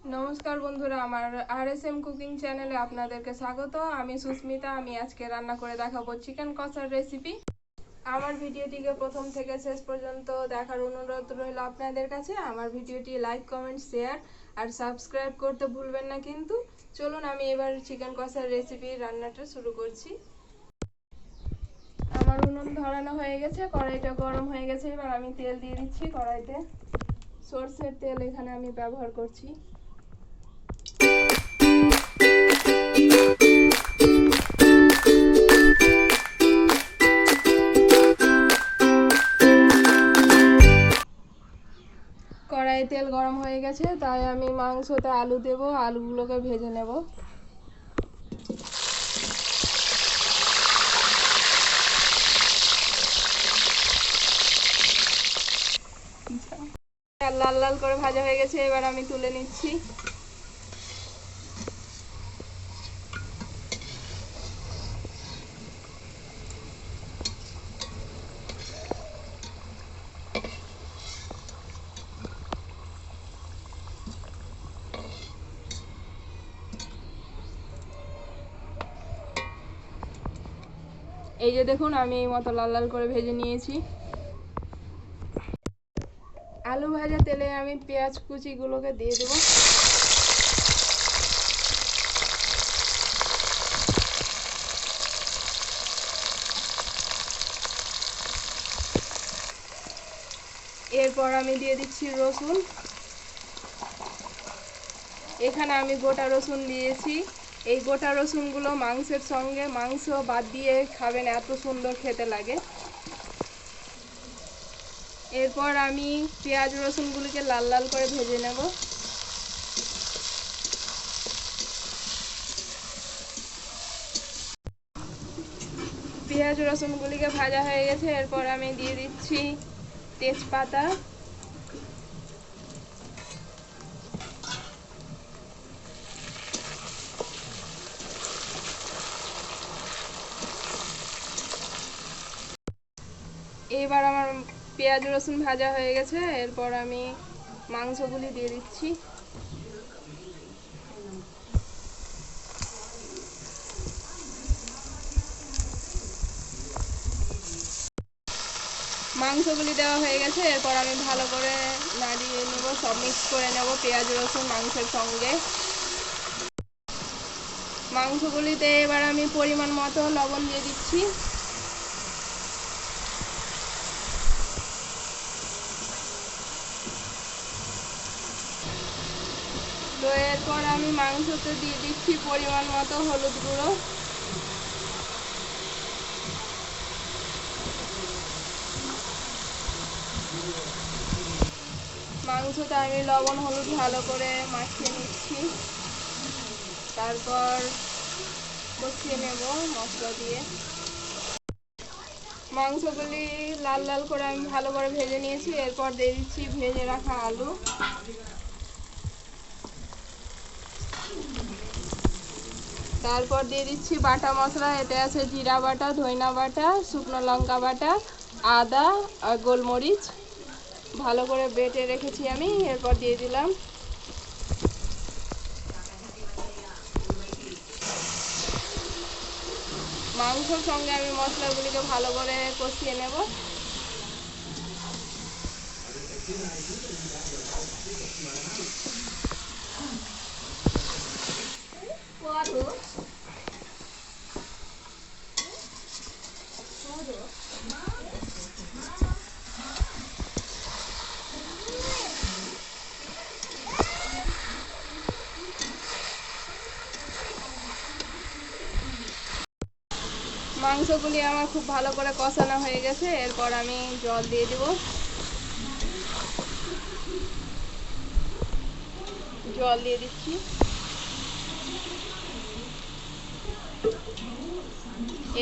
নমস্কার বন্ধুরা, আমার আরএসএম কুকিং চ্যানেলে আপনাদেরকে স্বাগত। আমি সুস্মিতা। আমি আজকে রান্না করে দেখাবো চিকেন কষার রেসিপি। আমার ভিডিওটিকে প্রথম থেকে শেষ পর্যন্ত দেখার অনুরোধ রইল আপনাদের কাছে। আমার ভিডিওটি লাইক, কমেন্ট, শেয়ার আর সাবস্ক্রাইব করতে ভুলবেন না কিন্তু। চলুন আমি এবার চিকেন কষার রেসিপি রান্নাটা শুরু করছি। আমার উনুন ধরানো হয়ে গেছে, কড়াইটা গরম হয়ে গেছে। এবার আমি তেল দিয়ে দিচ্ছি কড়াইতে। সরষের তেল এখানে আমি ব্যবহার করছি। কড়াইয়ে তেল গরম হয়ে গেছে, তাই আমি মাংসতে আলু দেব। আলুগুলোকে ভেজে নেব। লাল লাল করে ভাজা হয়ে গেছে, এবার আমি তুলে নিচ্ছি। এই যে দেখুন, আমি এই মতো লাল লাল করে ভেজে নিয়েছি। আলু ভাজা তেলে আমি পেঁয়াজ কুচিগুলোকে দিয়ে দেবো। এরপর আমি দিয়ে দিচ্ছি রসুন। এখানে আমি গোটা রসুন দিয়েছি। এই গোটা রসুনগুলো মাংসের সঙ্গে, মাংস বাদ দিয়ে খাবেন, এত সুন্দর খেতে লাগে। এরপর আমি পেঁয়াজ রসুনগুলিকে লাল লাল করে ভেজে নেব। পেঁয়াজ রসুনগুলিকে ভাজা হয়ে গেছে, এরপর আমি দিয়ে দিচ্ছি তেজপাতা, এবার আমার পেঁয়াজ রসুন ভাজা হয়ে গেছে, এরপর আমি মাংসগুলি দিয়ে দিচ্ছি। মাংসগুলি দেওয়া হয়ে গেছে, এরপর আমি ভালো করে নাড়িয়ে নেব, সব মিক্স করে নেব পেঁয়াজ রসুন মাংসের সঙ্গে। মাংসগুলিতে এবার আমি পরিমাণ মতো লবণ দিয়ে দিচ্ছি। তো এরপর আমি মাংসতে দিয়ে দিচ্ছি পরিমাণ মতো হলুদ গুঁড়ো। মাংসতে আমি লবণ হলুদ ভালো করে মাখিয়ে নিচ্ছি, তারপর কষিয়ে নেব মশলা দিয়ে। মাংসগুলি লাল লাল করে আমি ভালো করে ভেজে নিয়েছি, এরপর দিয়ে দিচ্ছি ভেজে রাখা আলু। তারপর দিয়ে দিচ্ছি বাটা মশলা। এতে আছে জিরা বাটা, ধনিয়া বাটা, শুকনো লঙ্কা বাটা, আদা আর গোলমরিচ ভালো করে বেটে রেখেছি আমি। এরপর দিয়ে দিলাম। মাংসর সঙ্গে আমি মশলাগুলিকে ভালো করে কষিয়ে নেব। মাংসগুলি আমার খুব ভালো করে কষানো হয়ে গেছে, এরপর আমি জল দিয়ে দেব। জল দিয়ে দিচ্ছি।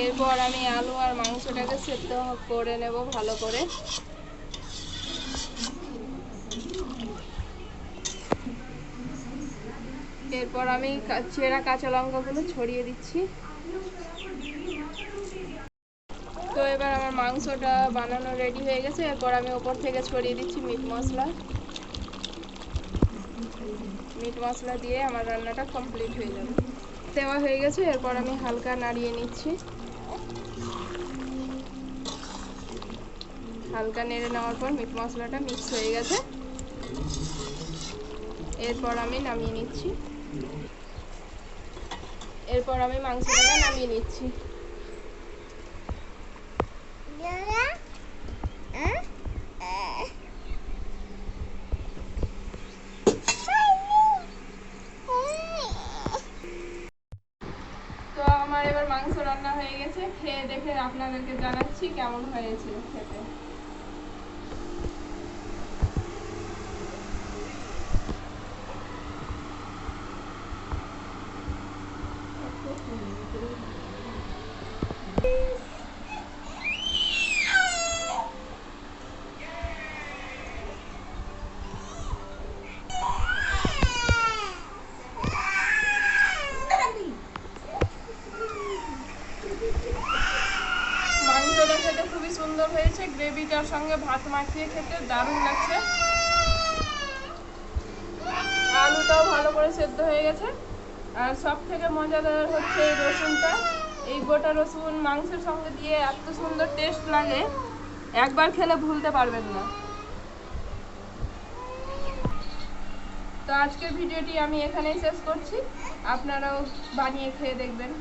এরপর আমি আলু আর মাংসটাকে সেদ্ধ করে নেব ভালো করে। এরপর আমি চেরা কাঁচা লঙ্কাগুলো ছড়িয়ে দিচ্ছি। তো এবার আমার মাংসটা বানানো রেডি হয়ে গেছে, এরপর আমি ওপর থেকে ছড়িয়ে দিচ্ছি মিট মশলা। মিট মশলা দিয়ে আমার রান্নাটা কমপ্লিট হয়ে যাবে। দেওয়া হয়ে গেছে, এরপর আমি হালকা নাড়িয়ে নিচ্ছি। হালকা নেড়ে নেওয়ার পর মিট মশলাটা মিক্স হয়ে গেছে, এরপর আমি নামিয়ে নিচ্ছি। এরপর আমি মাংসটা নামিয়ে নিচ্ছি। তো আমার এবার মাংস রান্না হয়ে গেছে, খেয়ে দেখে আপনাদেরকে জানাচ্ছি কেমন হয়েছে খেতে। মাংসটা খেতে খুবই সুন্দর হয়েছে, গ্রেভিটার সঙ্গে ভাত মাখিয়ে খেতে দারুণ লাগছে। আলুটাও ভালো করে সেদ্ধ হয়ে গেছে। আর সব থেকে মজাদার হচ্ছে এই রসুনটা। এই গোটা রসুন মাংসের সঙ্গে দিয়ে এত সুন্দর টেস্ট লাগে, একবার খেলে ভুলতে পারবেন না। তো আজকের ভিডিওটি আমি এখানেই শেষ করছি, আপনারাও বানিয়ে খেয়ে দেখবেন।